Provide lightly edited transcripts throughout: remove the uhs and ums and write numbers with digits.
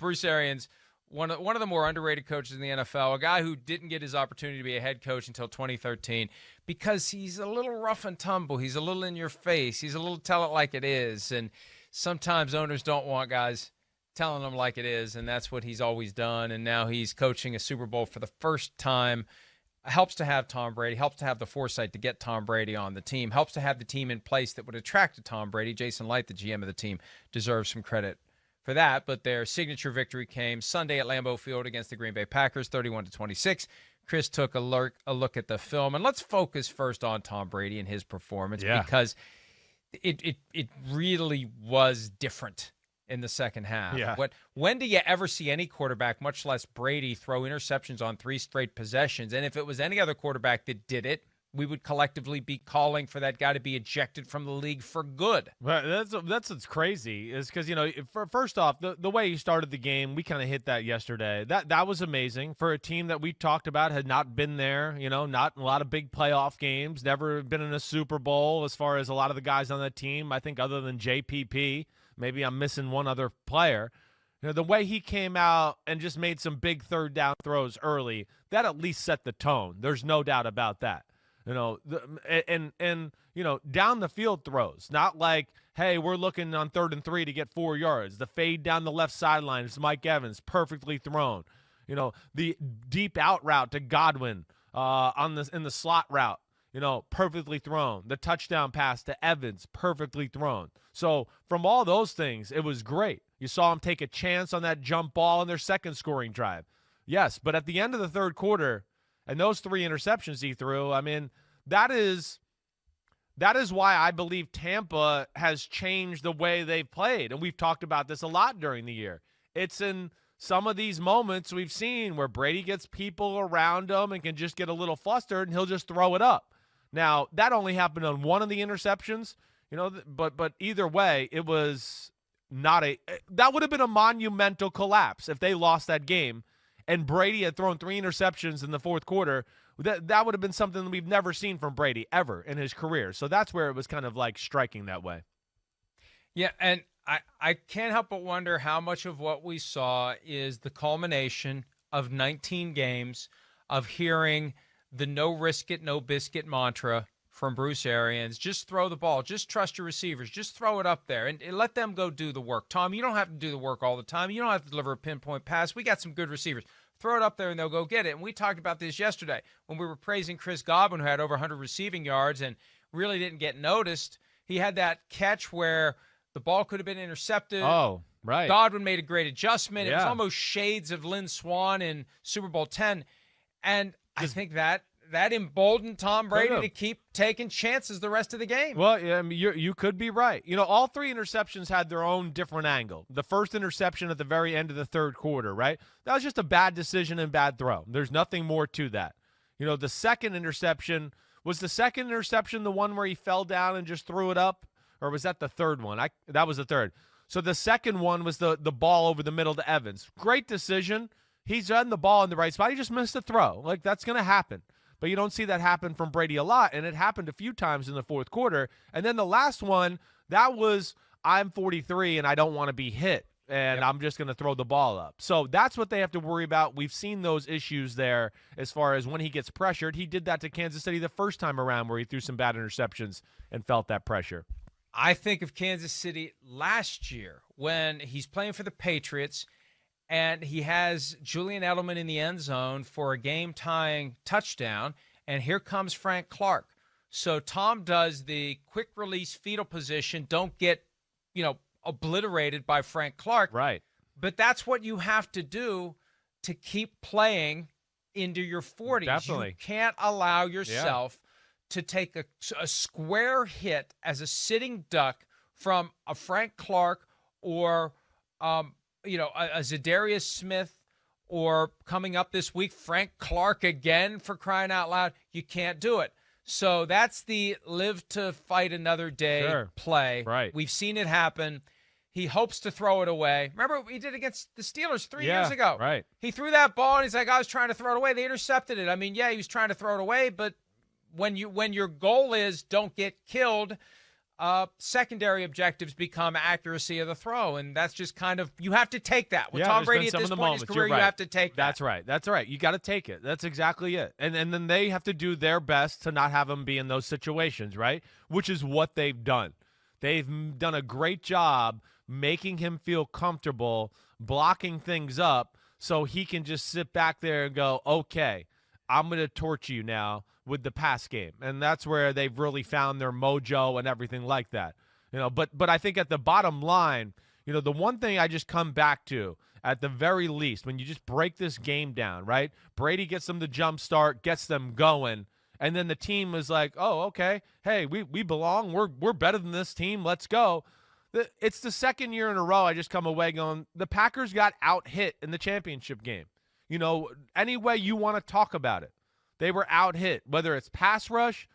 Bruce Arians, one of the more underrated coaches in the NFL, a guy who didn't get his opportunity to be a head coach until 2013 because he's a little rough and tumble. He's a little in your face. He's a little tell it like it is. And sometimes owners don't want guys telling them like it is, and that's what he's always done. And now he's coaching a Super Bowl for the first time. Helps to have Tom Brady, helps to have the foresight to get Tom Brady on the team, helps to have the team in place that would attract to Tom Brady. Jason Light, the GM of the team, deserves some credit for that. But their signature victory came Sunday at Lambeau Field against the Green Bay Packers, 31-26. Chris took a look at the film. And let's focus first on Tom Brady and his performance because it really was different in the second half. Yeah. When do you ever see any quarterback, much less Brady, throw interceptions on 3 straight possessions? And if it was any other quarterback that did it, we would collectively be calling for that guy to be ejected from the league for good. Well, that's what's crazy is because, first off, the way he started the game, we kind of hit that yesterday. That was amazing for a team that we talked about had not been there, not in a lot of big playoff games, never been in a Super Bowl as far as a lot of the guys on that team. I think other than JPP, maybe I'm missing one other player. The way he came out and just made some big third down throws early, that at least set the tone. There's no doubt about that. Down the field throws, not like, hey, we're looking on 3rd and 3 to get 4 yards. The fade down the left sideline is Mike Evans, perfectly thrown. The deep out route to Godwin in the slot route, perfectly thrown. The touchdown pass to Evans, perfectly thrown. So from all those things, it was great. You saw him take a chance on that jump ball in their second scoring drive. Yes, but at the end of the third quarter, and those 3 interceptions he threw, I mean, that is why I believe Tampa has changed the way they've played. And we've talked about this a lot during the year. It's in some of these moments we've seen where Brady gets people around him and can just get a little flustered, and he'll just throw it up. Now, that only happened on one of the interceptions, but either way, it was that would have been a monumental collapse if they lost that game. And Brady had thrown 3 interceptions in the fourth quarter. That would have been something that we've never seen from Brady ever in his career. So that's where it was kind of like striking that way. Yeah, and I can't help but wonder how much of what we saw is the culmination of 19 games of hearing the no risk it, no biscuit mantra from Bruce Arians. Just throw the ball. Just trust your receivers. Just throw it up there and let them go do the work. Tom, you don't have to do the work all the time. You don't have to deliver a pinpoint pass. We got some good receivers. Throw it up there and they'll go get it. And we talked about this yesterday when we were praising Chris Godwin, who had over 100 receiving yards and really didn't get noticed. He had that catch where the ball could have been intercepted. Oh, right. Godwin made a great adjustment. Yeah. It was almost shades of Lynn Swann in Super Bowl X. And I think that emboldened Tom Brady to keep taking chances the rest of the game. Well, yeah, I mean, you could be right. All 3 interceptions had their own different angle. The first interception at the very end of the third quarter, right? That was just a bad decision and bad throw. There's nothing more to that. The second interception, was the second interception the one where he fell down and just threw it up? Or was that the third one? That was the third. So the second one was the ball over the middle to Evans. Great decision. He's done the ball in the right spot. He just missed the throw. Like, that's going to happen. But you don't see that happen from Brady a lot, and it happened a few times in the fourth quarter. And then the last one, that was, I'm 43 and I don't want to be hit, and I'm just going to throw the ball up. So that's what they have to worry about. We've seen those issues there as far as when he gets pressured. He did that to Kansas City the first time around where he threw some bad interceptions and felt that pressure. I think of Kansas City last year when he's playing for the Patriots and he has Julian Edelman in the end zone for a game-tying touchdown, and here comes Frank Clark. So Tom does the quick-release fetal position, don't get, obliterated by Frank Clark. Right. But that's what you have to do to keep playing into your 40s. Definitely. You can't allow yourself to take a square hit as a sitting duck from a Frank Clark or a Zadarius Smith, or coming up this week, Frank Clark again, for crying out loud. You can't do it. So that's the live to fight another day play. Right. We've seen it happen. He hopes to throw it away. Remember what he did against the Steelers 3 years ago? Right. He threw that ball, and he's like, I was trying to throw it away. They intercepted it. I mean, yeah, he was trying to throw it away, but when your goal is don't get killed, secondary objectives become accuracy of the throw, and that's just kind of, you have to take that. With Tom Brady at this point in his career, you have to take that. That's right. That's right. You got to take it. That's exactly it. And then they have to do their best to not have him be in those situations, right? Which is what they've done. They've done a great job making him feel comfortable, blocking things up so he can just sit back there and go, okay, I'm going to torch you now with the pass game. And that's where they've really found their mojo and everything like that. But I think at the bottom line, the one thing I just come back to, at the very least, when you just break this game down, right? Brady gets them the jump start, gets them going, and then the team is like, oh, okay, hey, we belong. We're better than this team. Let's go. It's the second year in a row I just come away going, the Packers got out-hit in the championship game. Any way you want to talk about it. They were out-hit. Whether it's pass rush,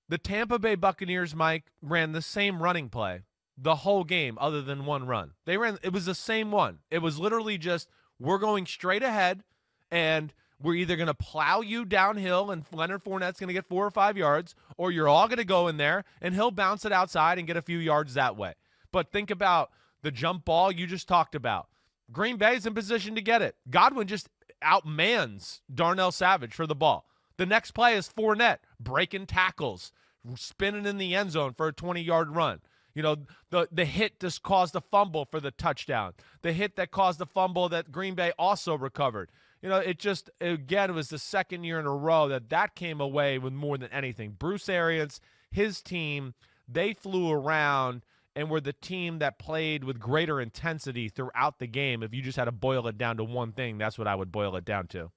the Tampa Bay Buccaneers, Mike, ran the same running play the whole game other than one run. It was the same one. It was literally just, we're going straight ahead, and we're either going to plow you downhill and Leonard Fournette's going to get 4 or 5 yards, or you're all going to go in there and he'll bounce it outside and get a few yards that way. But think about the jump ball you just talked about. Green Bay's in position to get it. Godwin just outmans Darnell Savage for the ball. The next play is Fournette breaking tackles, spinning in the end zone for a 20-yard run. The hit just caused a fumble for the touchdown. The hit that caused the fumble that Green Bay also recovered. It just, again, it was the second year in a row that came away with more than anything. Bruce Arians, his team, they flew around and were the team that played with greater intensity throughout the game. If you just had to boil it down to one thing, that's what I would boil it down to.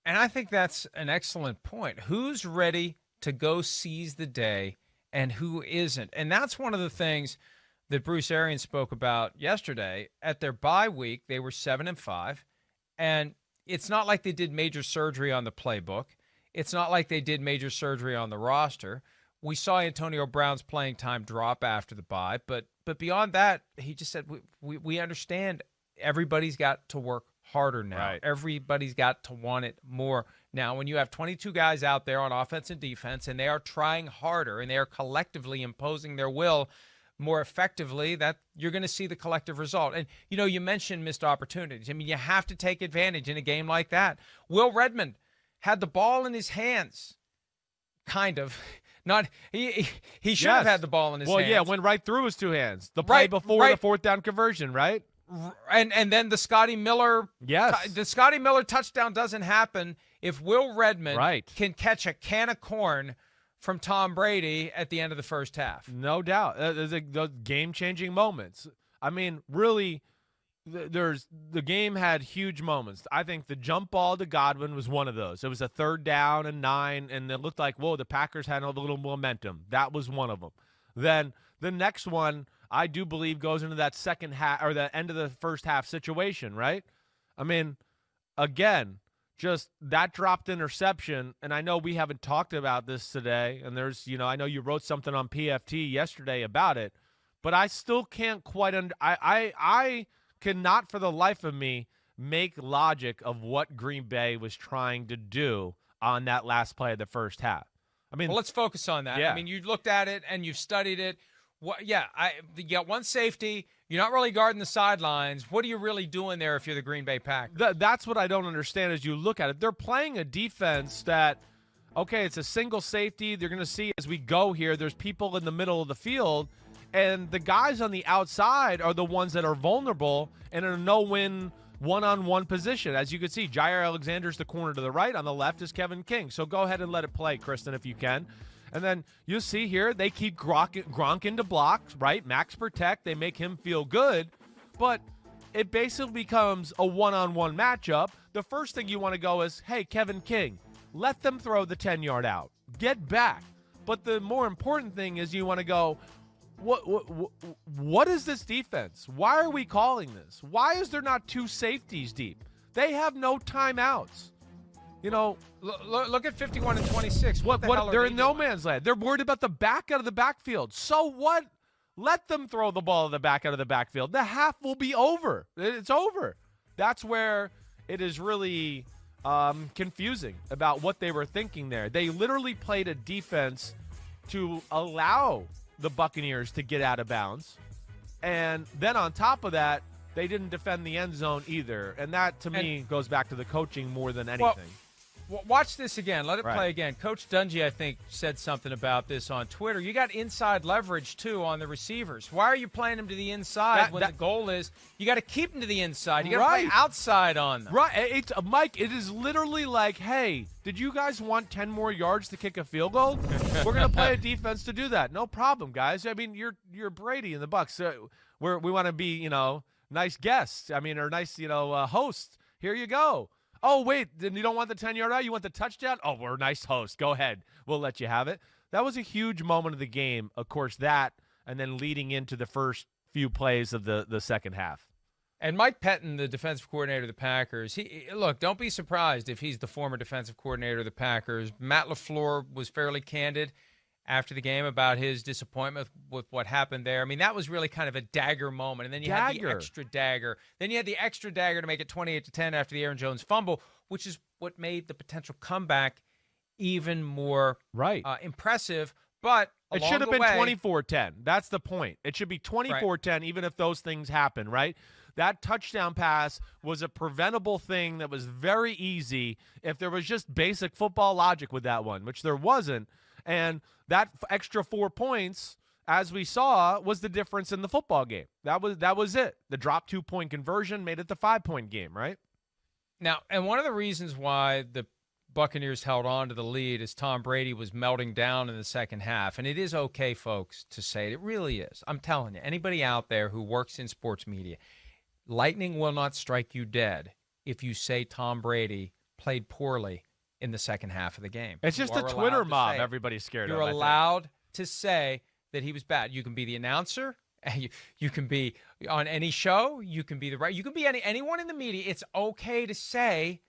And I think that's an excellent point. Who's ready to go seize the day and who isn't? And that's one of the things that Bruce Arians spoke about yesterday. At their bye week, they were 7-5, and it's not like they did major surgery on the playbook. It's not like they did major surgery on the roster. We saw Antonio Brown's playing time drop after the bye, but beyond that, he just said, we understand everybody's got to work harder now. Right. Everybody's got to want it more now. When you have 22 guys out there on offense and defense, and they are trying harder, and they are collectively imposing their will more effectively, that you're going to see the collective result. And, you mentioned missed opportunities. I mean, you have to take advantage in a game like that. Will Redmond had the ball in his hands, kind of. Not he should have had the ball in his hands. Well, yeah, went right through his two hands. The play before the fourth down conversion, right? And then the Scotty Miller touchdown doesn't happen if Will Redmond can catch a can of corn from Tom Brady at the end of the first half. No doubt. There's those game-changing moments. I mean, really, the game had huge moments. I think the jump ball to Godwin was one of those. It was a 3rd down and 9, and it looked like, whoa, the Packers had a little momentum. That was one of them. Then the next one, I do believe, goes into that second half or the end of the first half situation, right? I mean, again, just that dropped interception, and I know we haven't talked about this today, and there's, I know you wrote something on PFT yesterday about it, but I still can't quite I cannot for the life of me make logic of what Green Bay was trying to do on that last play of the first half. I mean, well, let's focus on that. Yeah. I mean, you looked at it and you've studied it. You got one safety. You're not really guarding the sidelines. What are you really doing there if you're the Green Bay Packers? That's what I don't understand as you look at it. They're playing a defense that, okay, it's a single safety. They're going to see as we go here, there's people in the middle of the field, and the guys on the outside are the ones that are vulnerable and in a no-win one-on-one position. As you can see, Jair Alexander's the corner to the right. On the left is Kevin King. So go ahead and let it play, Kristen, if you can. And then you'll see here, they keep Gronk into blocks, right? Max protect. They make him feel good. But it basically becomes a one-on-one matchup. The first thing you want to go is, hey, Kevin King, let them throw the 10-yard out. Get back. But the more important thing is you want to go, what is this defense? Why are we calling this? Why is there not 2 safeties deep? They have no timeouts. Look at 51 and 26. What they're in no man's land. They're worried about the back out of the backfield. So what? Let them throw the ball in the back out of the backfield. The half will be over. It's over. That's where it is really confusing about what they were thinking there. They literally played a defense to allow the Buccaneers to get out of bounds. And then on top of that, they didn't defend the end zone either. And that, to me, goes back to the coaching more than anything. Watch this again. Let it play again. Coach Dungy, I think, said something about this on Twitter. You got inside leverage, too, on the receivers. Why are you playing them to the inside when the goal is you got to keep them to the inside? You got to play outside on them. Right. Mike, it is literally like, hey, did you guys want 10 more yards to kick a field goal? We're going to play a defense to do that. No problem, guys. I mean, you're Brady in the Bucs. So we want to be, nice guests. I mean, or nice, hosts. Here you go. Oh, wait, then you don't want the 10-yard out? You want the touchdown? Oh, we're a nice host. Go ahead. We'll let you have it. That was a huge moment of the game, of course, that, and then leading into the first few plays of the second half. And Mike Pettin, the defensive coordinator of the Packers, look, don't be surprised if he's the former defensive coordinator of the Packers. Matt LaFleur was fairly candid after the game about his disappointment with what happened there. I mean, that was really kind of a dagger moment. And then you had the extra dagger. Then you had the extra dagger to make it 28-10 after the Aaron Jones fumble, which is what made the potential comeback even more impressive. But it should have been 24-10. That's the point. It should be 24-10 even if those things happen, right? That touchdown pass was a preventable thing that was very easy if there was just basic football logic with that one, which there wasn't. And that extra 4 points, as we saw, was the difference in the football game. That was it. The drop 2-point conversion made it the 5-point game, right? Now, and one of the reasons why the Buccaneers held on to the lead is Tom Brady was melting down in the second half. And it is okay, folks, to say it. It really is. I'm telling you, anybody out there who works in sports media, lightning will not strike you dead if you say Tom Brady played poorly in the second half of the game. It's just a Twitter mob everybody's scared of. You're allowed to say that he was bad. You can be the announcer. You can be on any show. You can be you can be anyone in the media. It's okay to say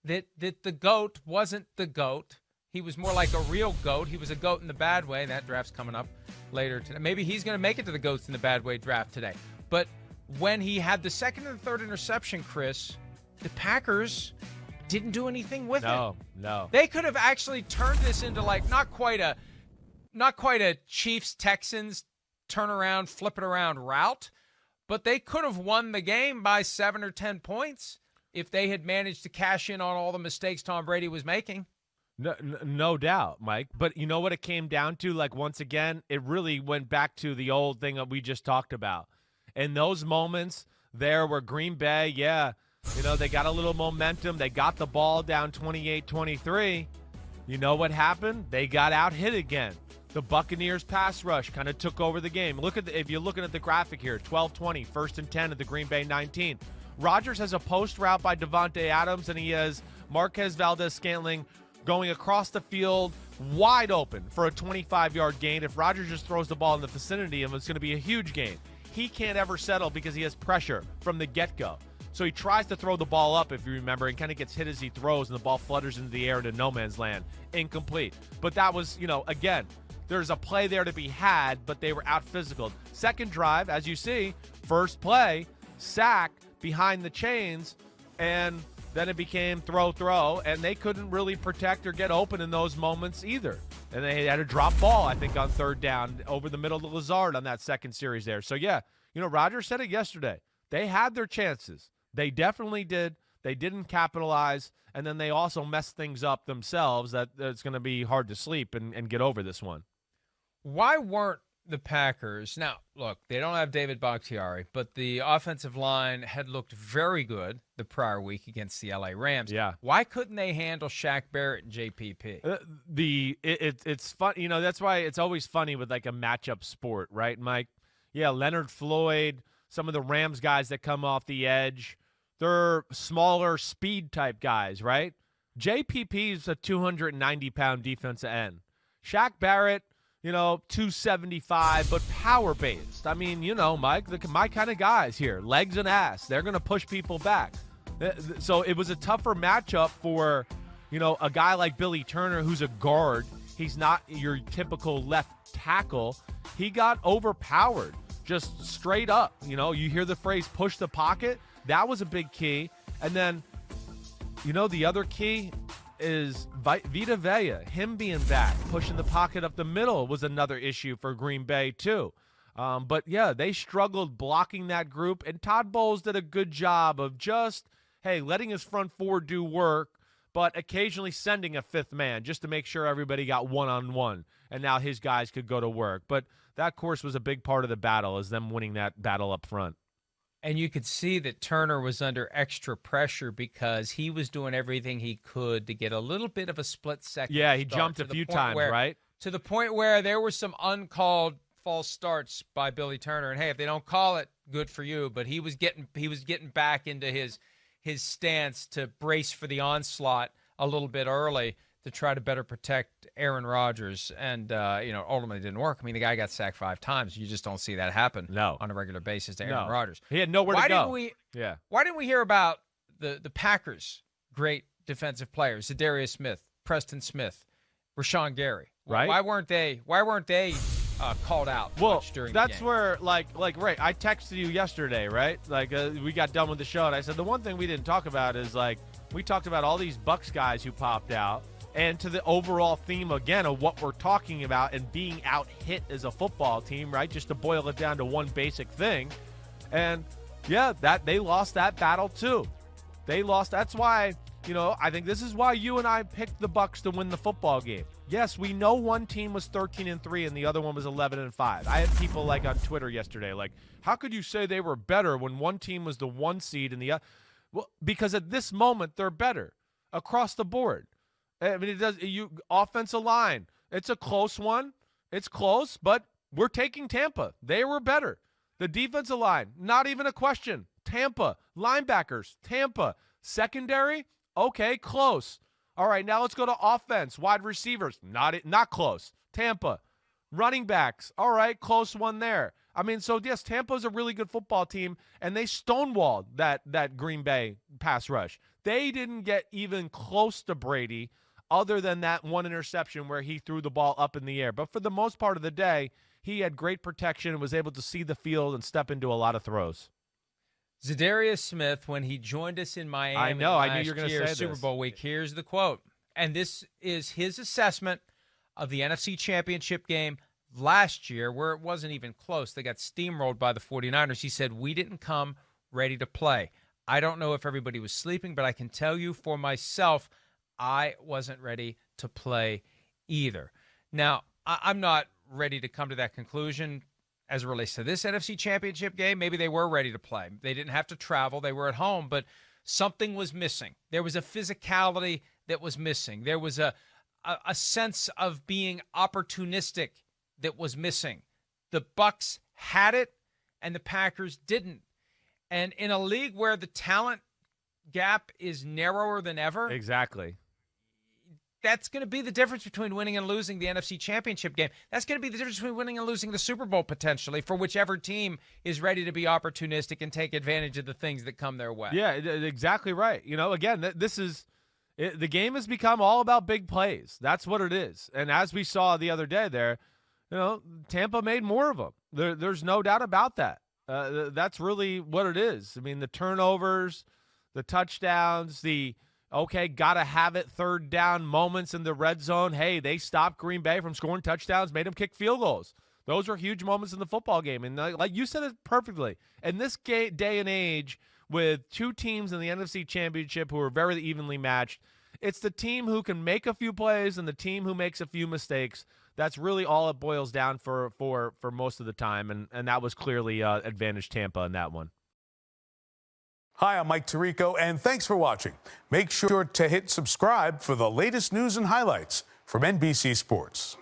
that the GOAT wasn't the GOAT. He was more like a real GOAT. He was a GOAT in the bad way. That draft's coming up later today. Maybe he's going to make it to the GOATs in the bad way draft today. But when he had the second and third interception, Chris, the Packers didn't do anything with it. No. They could have actually turned this into like not quite a Chiefs-Texans turnaround, flip it around route, but they could have won the game by 7 or 10 points if they had managed to cash in on all the mistakes Tom Brady was making. No doubt, Mike. But you know what it came down to? Like, once again, it really went back to the old thing that we just talked about. In those moments there where Green Bay, they got a little momentum. They got the ball down 28-23. You know what happened? They got out-hit again. The Buccaneers pass rush kind of took over the game. If you're looking at the graphic here, 12-20, 1st and 10 at the Green Bay 19. Rodgers has a post route by Devontae Adams, and he has Marquez Valdez-Scantling going across the field wide open for a 25-yard gain. If Rodgers just throws the ball in the vicinity of him, it's going to be a huge gain. He can't ever settle because he has pressure from the get-go. So he tries to throw the ball up, if you remember, and kind of gets hit as he throws, and the ball flutters into the air into no man's land. Incomplete. But that was, again, there's a play there to be had, but they were out-physical. Second drive, as you see, first play, sack behind the chains, and then it became throw, and they couldn't really protect or get open in those moments either. And they had a drop ball, I think, on third down over the middle of Lazard on that second series there. So, Rodgers said it yesterday. They had their chances. They definitely did. They didn't capitalize, and then they also messed things up themselves that it's going to be hard to sleep and get over this one. Why weren't the Packers – now, look, they don't have David Bakhtiari, but the offensive line had looked very good the prior week against the L.A. Rams. Yeah. Why couldn't they handle Shaq Barrett and JPP? It's fun. That's why it's always funny with like a matchup sport, right, Mike? Yeah, Leonard Floyd, some of the Rams guys that come off the edge, they're smaller speed type guys, right? JPP is a 290-pound defensive end. Shaq Barrett, 275, but power-based. I mean, Mike, my kind of guys here, legs and ass. They're going to push people back. So it was a tougher matchup for, a guy like Billy Turner, who's a guard. He's not your typical left tackle. He got overpowered, just straight up. You hear the phrase push the pocket. That was a big key. And then, the other key, is Vita Vea, him being back, pushing the pocket up the middle was another issue for Green Bay too. But yeah, they struggled blocking that group, and Todd Bowles did a good job of just, hey, letting his front four do work, but occasionally sending a fifth man just to make sure everybody got one-on-one, and now his guys could go to work. But that, of course, was a big part of the battle, is them winning that battle up front. And you could see that Turner was under extra pressure because he was doing everything he could to get a little bit of a split second. Yeah, he jumped a few times, right? To the point where there were some uncalled false starts by Billy Turner. And hey, if they don't call it, good for you. But he was getting back into his stance to brace for the onslaught a little bit early to try to better protect Aaron Rodgers. And, ultimately it didn't work. I mean, the guy got sacked 5 times. You just don't see that happen on a regular basis to Aaron Rodgers. He had nowhere to go. Why didn't we hear about the Packers' great defensive players, Zadarius Smith, Preston Smith, Rashawn Gary? Right. Why weren't they called out much during the game? That's where, right, I texted you yesterday, right? We got done with the show, and I said the one thing we didn't talk about is, we talked about all these Bucs guys who popped out, and to the overall theme, again, of what we're talking about and being out-hit as a football team, right? Just to boil it down to one basic thing. And, yeah, they lost that battle, too. They lost. That's why, I think this is why you and I picked the Bucs to win the football game. Yes, we know one team was 13-3 and the other one was 11-5. I had people on Twitter yesterday, how could you say they were better when one team was the 1 seed and the other? Well, because at this moment they're better across the board. I mean, offensive line. It's a close one. It's close, but we're taking Tampa. They were better. The defensive line, not even a question. Tampa. Linebackers, Tampa. Secondary, okay, close. All right, now let's go to offense. Wide receivers, not close. Tampa. Running backs, all right, close one there. I mean, so yes, Tampa's a really good football team, and they stonewalled that Green Bay pass rush. They didn't get even close to Brady other than that one interception where he threw the ball up in the air. But for the most part of the day, he had great protection and was able to see the field and step into a lot of throws. Zadarius Smith, when he joined us in Miami I knew you were going to say Super Bowl week, here's the quote. And this is his assessment of the NFC Championship game last year, where it wasn't even close. They got steamrolled by the 49ers. He said, "We didn't come ready to play. I don't know if everybody was sleeping, but I can tell you for myself, I wasn't ready to play either." Now, I'm not ready to come to that conclusion as it relates to this NFC Championship game. Maybe they were ready to play. They didn't have to travel. They were at home, but something was missing. There was a physicality that was missing. There was a sense of being opportunistic that was missing. The Bucs had it, and the Packers didn't. And in a league where the talent gap is narrower than ever, exactly, that's going to be the difference between winning and losing the NFC Championship game. That's going to be the difference between winning and losing the Super Bowl potentially for whichever team is ready to be opportunistic and take advantage of the things that come their way. Yeah, exactly right. Again, the game has become all about big plays. That's what it is. And as we saw the other day there, Tampa made more of them. There's no doubt about that. That's really what it is. I mean, the turnovers, the touchdowns, gotta have it third down moments in the red zone. Hey, they stopped Green Bay from scoring touchdowns, made them kick field goals. Those were huge moments in the football game. And like you said it perfectly, in this day and age with two teams in the NFC Championship who are very evenly matched, it's the team who can make a few plays and the team who makes a few mistakes. That's really all it boils down for most of the time, and that was clearly advantage Tampa in that one. Hi, I'm Mike Tirico, and thanks for watching. Make sure to hit subscribe for the latest news and highlights from NBC Sports.